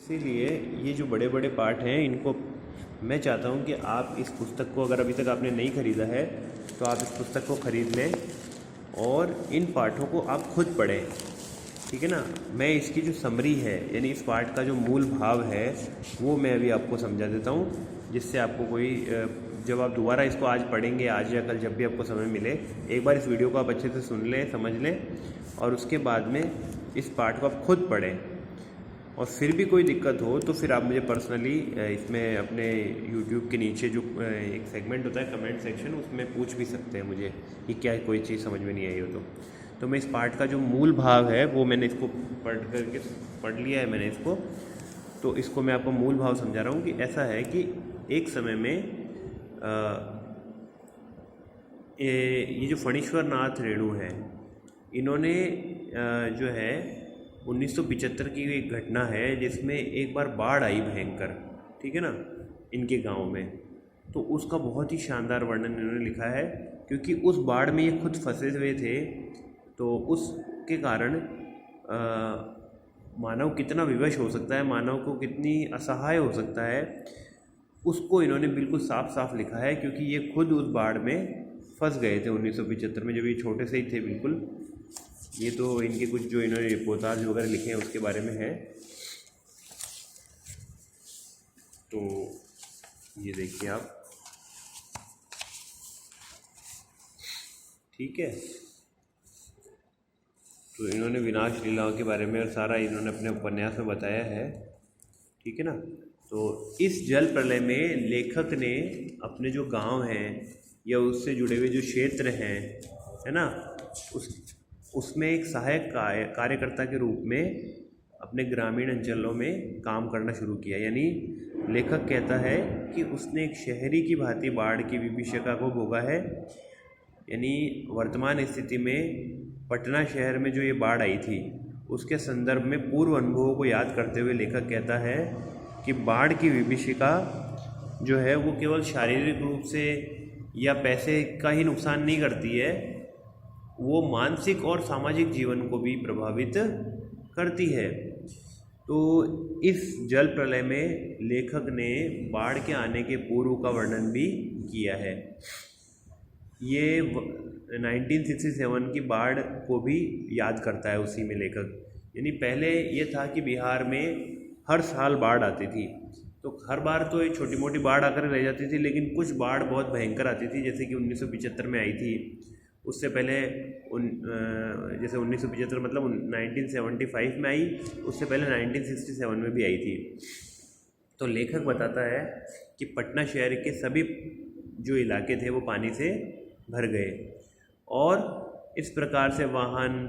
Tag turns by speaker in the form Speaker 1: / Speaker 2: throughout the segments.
Speaker 1: इसीलिए ये जो बड़े बड़े पाठ हैं इनको मैं चाहता हूँ कि आप इस पुस्तक को, अगर अभी तक आपने नहीं ख़रीदा है तो आप इस पुस्तक को ख़रीद लें और इन पाठों को आप खुद पढ़ें। ठीक है ना। मैं इसकी जो समरी है, यानी इस पाठ का जो मूल भाव है, वो मैं अभी आपको समझा देता हूँ, जिससे आपको कोई जब आप दोबारा इसको आज पढ़ेंगे, आज या कल जब भी आपको समय मिले, एक बार इस वीडियो को आप अच्छे से सुन लें, समझ लें और उसके बाद में इस पाठ को आप खुद पढ़ें। और फिर भी कोई दिक्कत हो तो फिर आप मुझे पर्सनली इसमें अपने YouTube के नीचे जो एक सेगमेंट होता है कमेंट सेक्शन, उसमें पूछ भी सकते हैं मुझे कि क्या कोई चीज़ समझ में नहीं आई हो तो मैं इस पाठ का जो मूल भाव है वो मैंने इसको पढ़ लिया है मैंने इसको। तो इसको मैं आपको मूल भाव समझा रहा हूँ कि ऐसा है कि एक समय में ये जो फणीश्वर नाथ रेणु हैं, इन्होंने जो है 1975 की एक घटना है जिसमें एक बार बाढ़ आई भयंकर, ठीक है ना, इनके गांव में। तो उसका बहुत ही शानदार वर्णन इन्होंने लिखा है, क्योंकि उस बाढ़ में ये खुद फंसे हुए थे। तो उसके कारण मानव कितना विवश हो सकता है, मानव को कितनी असहाय हो सकता है, उसको इन्होंने बिल्कुल साफ साफ लिखा है। क्योंकि ये खुद उस बाढ़ में फंस गए थे 1975 में, जब ये छोटे से ही थे बिल्कुल। ये तो इनके कुछ जो इन्होंने रिपोर्टाज वगैरह लिखे हैं उसके बारे में है। तो ये देखिए आप, ठीक है। तो इन्होंने विनाश लीलाओं के बारे में और सारा इन्होंने अपने उपन्यास में बताया है, ठीक है ना। तो इस जल प्रलय में लेखक ने अपने जो गांव हैं या उससे जुड़े हुए जो क्षेत्र हैं, है ना, उसमें एक सहायक कार्यकर्ता के रूप में अपने ग्रामीण अंचलों में काम करना शुरू किया। यानी लेखक कहता है कि उसने एक शहरी की भांति बाढ़ की विभीषिका को भोगा है। यानी वर्तमान स्थिति में पटना शहर में जो ये बाढ़ आई थी उसके संदर्भ में पूर्व अनुभवों को याद करते हुए लेखक कहता है कि बाढ़ की विभीषिका जो है वो केवल शारीरिक रूप से या पैसे का ही नुकसान नहीं करती है, वो मानसिक और सामाजिक जीवन को भी प्रभावित करती है। तो इस जल प्रलय में लेखक ने बाढ़ के आने के पूर्व का वर्णन भी किया है। ये 1967 की बाढ़ को भी याद करता है उसी में लेखक। यानी पहले ये था कि बिहार में हर साल बाढ़ आती थी, तो हर बार तो ये छोटी मोटी बाढ़ आकर रह जाती थी, लेकिन कुछ बाढ़ बहुत भयंकर आती थी, जैसे कि 1975 में आई थी। उससे पहले जैसे 1975 मतलब 1975 में आई, उससे पहले 1967 में भी आई थी। तो लेखक बताता है कि पटना शहर के सभी जो इलाके थे वो पानी से भर गए और इस प्रकार से वाहन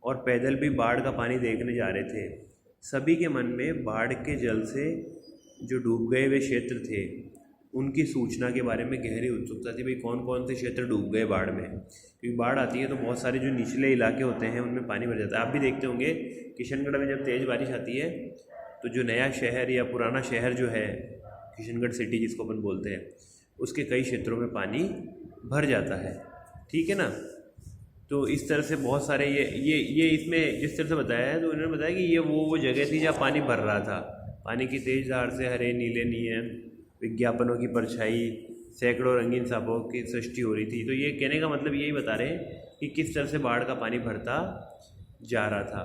Speaker 1: और पैदल भी बाढ़ का पानी देखने जा रहे थे। सभी के मन में बाढ़ के जल से जो डूब गए हुए क्षेत्र थे उनकी सूचना के बारे में गहरी उत्सुकता थी। भाई कौन कौन से क्षेत्र डूब गए बाढ़ में, क्योंकि बाढ़ आती है तो बहुत सारे जो निचले इलाके होते हैं उनमें पानी भर जाता है। आप भी देखते होंगे किशनगढ़ में जब तेज़ बारिश आती है तो जो नया शहर या पुराना शहर जो है, किशनगढ़ सिटी जिसको अपन बोलते हैं, उसके कई क्षेत्रों में पानी भर जाता है, ठीक है ना। तो इस तरह से बहुत सारे ये इसमें जिस तरह से बताया है, तो उन्होंने बताया कि ये वो जगह थी जहाँ पानी भर रहा था। पानी की तेज़ धार से हरे नीले नियन विज्ञापनों की परछाई, सैकड़ों रंगीन सापों की सृष्टि हो रही थी। तो ये कहने का मतलब यही बता रहे हैं कि किस तरह से बाढ़ का पानी भरता जा रहा था।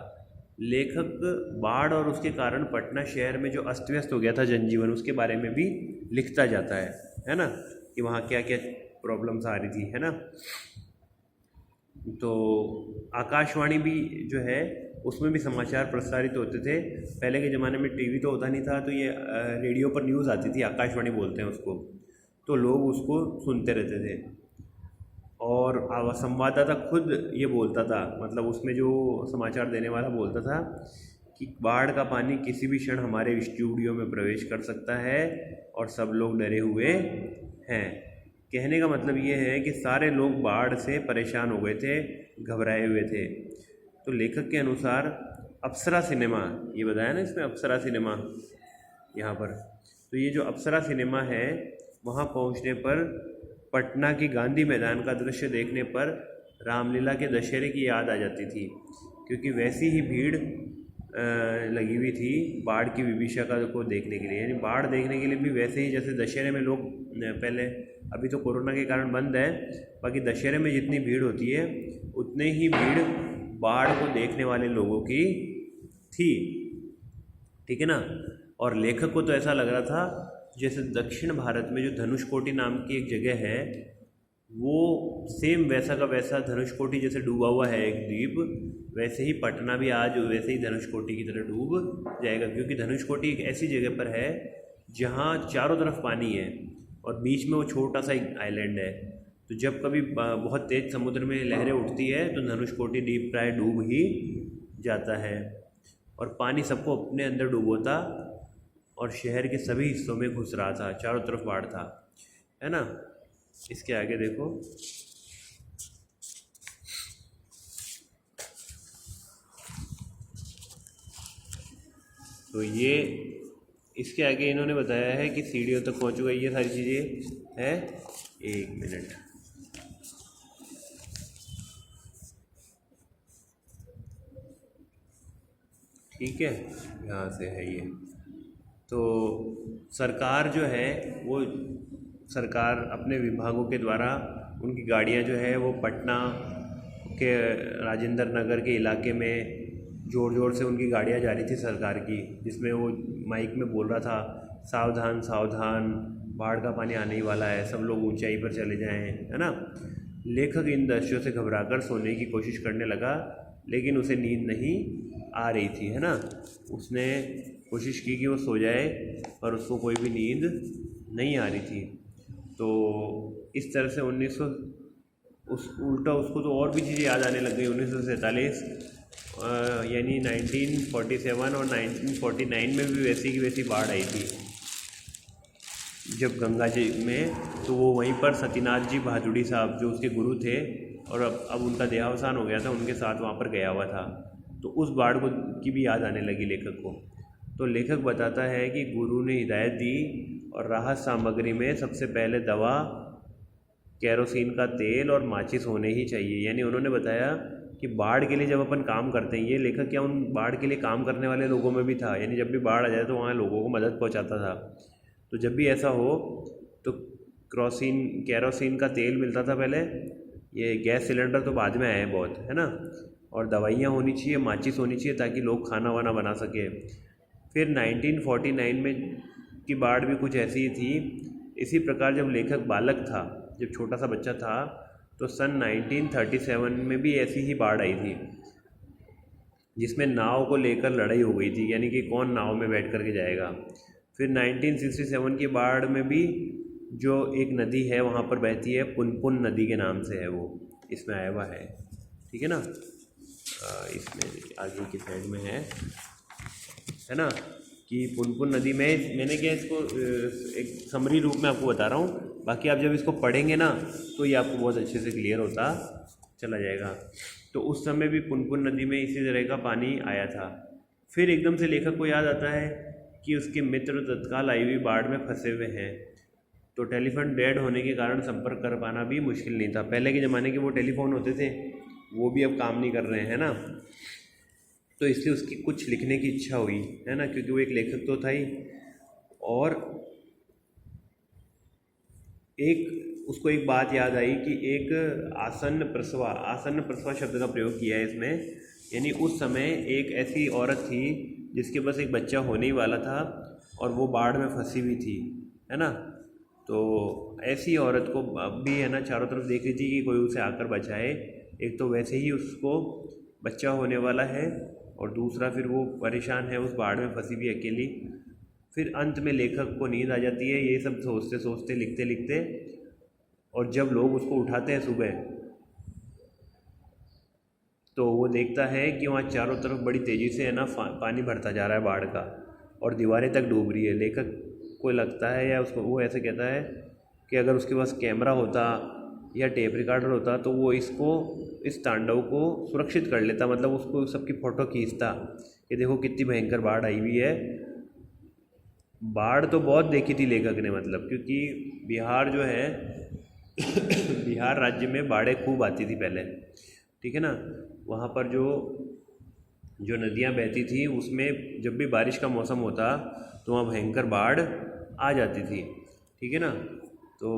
Speaker 1: लेखक बाढ़ और उसके कारण पटना शहर में जो अस्त व्यस्त हो गया था जनजीवन, उसके बारे में भी लिखता जाता है ना, कि वहाँ क्या क्या प्रॉब्लम्स आ रही थी, है ना। तो आकाशवाणी भी जो है उसमें भी समाचार प्रसारित होते थे। पहले के ज़माने में टीवी तो होता नहीं था, तो ये रेडियो पर न्यूज़ आती थी, आकाशवाणी बोलते हैं उसको, तो लोग उसको सुनते रहते थे। और संवाददाता खुद ये बोलता था, मतलब उसमें जो समाचार देने वाला बोलता था कि बाढ़ का पानी किसी भी क्षण हमारे स्टूडियो में प्रवेश कर सकता है और सब लोग डरे हुए हैं। कहने का मतलब ये है कि सारे लोग बाढ़ से परेशान हो गए थे, घबराए हुए थे। तो लेखक के अनुसार अप्सरा सिनेमा, ये बताया ना इसमें अप्सरा सिनेमा यहाँ पर, तो ये जो अप्सरा सिनेमा है वहाँ पहुँचने पर पटना की गांधी मैदान का दृश्य देखने पर रामलीला के दशहरे की याद आ जाती थी, क्योंकि वैसी ही भीड़ लगी हुई थी बाढ़ की विभीषिका को देखने के लिए, यानी बाढ़ देखने के लिए भी वैसे ही जैसे दशहरे में लोग पहले, अभी तो कोरोना के कारण बंद है, बाकी दशहरे में जितनी भीड़ होती है उतने ही भीड़ बाढ़ को देखने वाले लोगों की थी, ठीक है ना। और लेखक को तो ऐसा लग रहा था जैसे दक्षिण भारत में जो धनुषकोटी नाम की एक जगह है, वो सेम वैसा का वैसा धनुषकोटी जैसे डूबा हुआ है एक द्वीप, वैसे ही पटना भी आज वैसे ही धनुषकोटी की तरह डूब जाएगा, क्योंकि धनुषकोटी एक ऐसी जगह पर है जहाँ चारों तरफ पानी है और बीच में वो छोटा सा एक आइलैंड है। तो जब कभी बहुत तेज़ समुद्र में लहरें उठती है तो धनुषकोटी द्वीप प्राय डूब ही जाता है और पानी सबको अपने अंदर डूबोता और शहर के सभी हिस्सों में घुस रहा था, चारों तरफ बाढ़ था, है ना। इसके आगे देखो, तो ये इसके आगे इन्होंने बताया है कि सीढ़ियों तक पहुंचूगा, ये सारी चीज़ें है। एक मिनट, ठीक है, यहाँ से है ये। तो सरकार जो है वो सरकार अपने विभागों के द्वारा उनकी गाड़ियाँ जो है वो पटना के राजेंद्र नगर के इलाके में ज़ोर ज़ोर से उनकी गाड़ियाँ जा रही थी सरकार की, जिसमें वो माइक में बोल रहा था सावधान सावधान, बाढ़ का पानी आने ही वाला है, सब लोग ऊंचाई पर चले जाएं, है ना। लेखक इन दृश्यों से घबराकर सोने की कोशिश करने लगा, लेकिन उसे नींद नहीं आ रही थी, है ना। उसने कोशिश की कि वो सो जाए पर उसको कोई भी नींद नहीं आ रही थी। तो इस तरह से उल्टा उसको तो और भी चीज़ें याद आने लग गई। 1947 यानी 1947 और 1949 में भी वैसी की वैसी बाढ़ आई थी जब गंगा जी में, तो वो वहीं पर सतीनाथ जी भादुड़ी साहब जो उसके गुरु थे और अब उनका देहावसान हो गया था, उनके साथ वहाँ पर गया हुआ था। तो उस बाढ़ को की भी याद आने लगी लेखक को। तो लेखक बताता है कि गुरु ने हिदायत दी और राहत सामग्री में सबसे पहले दवा, केरोसिन का तेल और माचिस होने ही चाहिए। यानी उन्होंने बताया कि बाढ़ के लिए जब अपन काम करते हैं, ये लेखक क्या उन बाढ़ के लिए काम करने वाले लोगों में भी था, यानी जब भी बाढ़ आ जाए तो वहाँ लोगों को मदद पहुँचाता था। तो जब भी ऐसा हो तो केरोसिन का तेल मिलता था पहले, ये गैस सिलेंडर तो बाद में आए बहुत, है ना। और दवाइयाँ होनी चाहिए, माचिस होनी चाहिए ताकि लोग खाना वाना बना सके। फिर 1949 में की बाढ़ भी कुछ ऐसी ही थी। इसी प्रकार जब लेखक बालक था, जब छोटा सा बच्चा था, तो सन 1937 में भी ऐसी ही बाढ़ आई थी जिसमें नाव को लेकर लड़ाई हो गई थी, यानी कि कौन नाव में बैठ करके जाएगा। फिर 1967 की बाढ़ में भी जो एक नदी है वहाँ पर बहती है, पुनपुन नदी के नाम से है, वो इसमें आया हुआ है, ठीक है ना। इसमें आगे की साइड में है ना कि पुनपुन नदी में, मैंने क्या इसको एक समरी रूप में आपको बता रहा हूँ, बाकी आप जब इसको पढ़ेंगे ना तो ये आपको बहुत अच्छे से क्लियर होता चला जाएगा। तो उस समय भी पुनपुन नदी में इसी तरह का पानी आया था। फिर एकदम से लेखक को याद आता है कि उसके मित्र तत्काल आई हुई बाढ़ में फंसे हुए हैं, तो टेलीफोन डेड होने के कारण संपर्क कर पाना भी मुश्किल नहीं था। पहले के ज़माने के वो टेलीफोन होते थे, वो भी अब काम नहीं कर रहे हैं ना। तो इसलिए उसकी कुछ लिखने की इच्छा हुई, है ना, क्योंकि वो एक लेखक तो था ही। और उसको एक बात याद आई कि एक आसन्न प्रसवा शब्द का प्रयोग किया है इसमें, यानी उस समय एक ऐसी औरत थी जिसके पास एक बच्चा होने ही वाला था और वो बाढ़ में फंसी हुई थी, है ना। तो ऐसी औरत को अब भी, है ना, चारों तरफ देख रही थी कि कोई उसे आकर बचाए। एक तो वैसे ही उसको बच्चा होने वाला है और दूसरा फिर वो परेशान है, उस बाढ़ में फंसी हुई अकेली। फिर अंत में लेखक को नींद आ जाती है, ये सब सोचते सोचते लिखते लिखते, और जब लोग उसको उठाते हैं सुबह तो वो देखता है कि वहाँ चारों तरफ बड़ी तेज़ी से, है ना, पानी भरता जा रहा है बाढ़ का और दीवारें तक डूब रही है। लेखक को लगता है, या उसको वो ऐसे कहता है कि अगर उसके पास कैमरा होता या टेप रिकॉर्डर होता तो वो इस तांडव को सुरक्षित कर लेता, मतलब उसको सबकी फ़ोटो खींचता कि देखो कितनी भयंकर बाढ़ आई हुई है। बाढ़ तो बहुत देखी थी लेखक ने, मतलब क्योंकि बिहार जो है बिहार राज्य में बाढ़ें खूब आती थी पहले, ठीक है ना। वहाँ पर जो जो नदियाँ बहती थी उसमें जब भी बारिश का मौसम होता तो वहाँ भयंकर बाढ़ आ जाती थी, ठीक है ना। तो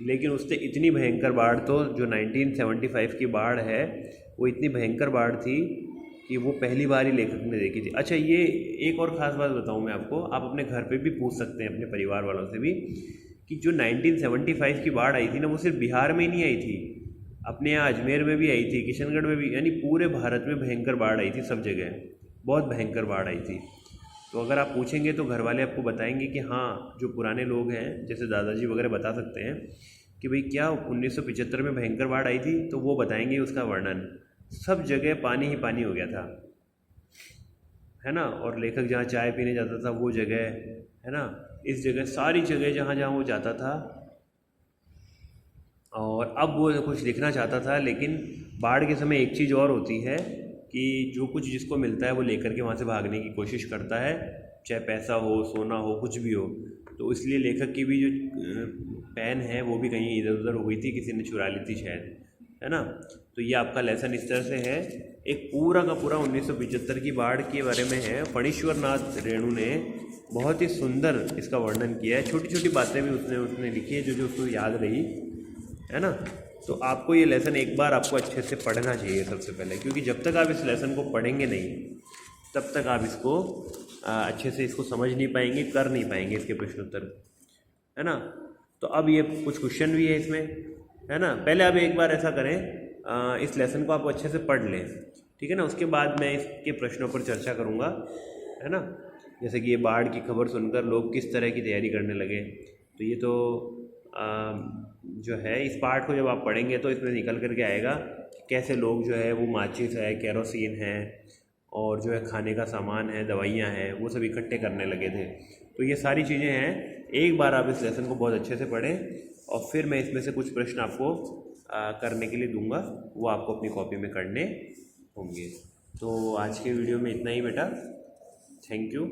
Speaker 1: लेकिन उससे इतनी भयंकर बाढ़ तो जो 1975 की बाढ़ है वो इतनी भयंकर बाढ़ थी कि वो पहली बार ही लेखक ने देखी थी। अच्छा, ये एक और ख़ास बात बताऊँ मैं आपको, आप अपने घर पे भी पूछ सकते हैं अपने परिवार वालों से भी, कि जो 1975 की बाढ़ आई थी ना वो सिर्फ बिहार में ही नहीं आई थी, अपने यहाँ अजमेर में भी आई थी, किशनगढ़ में भी, यानी पूरे भारत में भयंकर बाढ़ आई थी, सब जगह बहुत भयंकर बाढ़ आई थी। तो अगर आप पूछेंगे तो घर वाले आपको बताएंगे कि हाँ, जो पुराने लोग हैं जैसे दादाजी वगैरह बता सकते हैं कि भाई क्या 1975 में भयंकर बाढ़ आई थी, तो वो बताएंगे उसका वर्णन। सब जगह पानी ही पानी हो गया था, है ना। और लेखक जहाँ चाय पीने जाता था वो जगह, है ना, इस जगह, सारी जगह जहाँ जहाँ वो जाता था, और अब वो कुछ लिखना चाहता था, लेकिन बाढ़ के समय एक चीज़ और होती है कि जो कुछ जिसको मिलता है वो लेकर के वहाँ से भागने की कोशिश करता है, चाहे पैसा हो, सोना हो, कुछ भी हो। तो इसलिए लेखक की भी जो पेन है वो भी कहीं इधर उधर हो गई थी, किसी ने चुरा ली थी शायद, है ना। तो ये आपका लेसन इस तरह से है, एक पूरा का पूरा 1975 की बाढ़ के बारे में है। फणीश्वर नाथ रेणु ने बहुत ही सुंदर इसका वर्णन किया है, छोटी छोटी बातें भी उसने लिखी है जो जो उसको याद रही, है ना। तो आपको ये लेसन एक बार आपको अच्छे से पढ़ना चाहिए सबसे पहले, क्योंकि जब तक आप इस लेसन को पढ़ेंगे नहीं तब तक आप इसको अच्छे से इसको समझ नहीं पाएंगे, कर नहीं पाएंगे इसके प्रश्न उत्तर, है ना। तो अब ये कुछ क्वेश्चन भी है इसमें, है ना। पहले आप एक बार ऐसा करें, इस लेसन को आप अच्छे से पढ़ लें, ठीक है ना। उसके बाद मैं इसके प्रश्नों पर चर्चा करूँगा, है ना। जैसे कि ये बाढ़ की खबर सुनकर लोग किस तरह की तैयारी करने लगे, तो ये तो जो है इस पार्ट को जब आप पढ़ेंगे तो इसमें निकल करके आएगा कि कैसे लोग जो है वो माचिस है, केरोसिन है, और जो है खाने का सामान है, दवाइयाँ हैं, वो सब इकट्ठे करने लगे थे। तो ये सारी चीज़ें हैं, एक बार आप इस लेसन को बहुत अच्छे से पढ़ें, और फिर मैं इसमें से कुछ प्रश्न आपको करने के लिए दूंगा, वो आपको अपनी कॉपी में करने होंगे। तो आज के वीडियो में इतना ही बेटा, थैंक यू।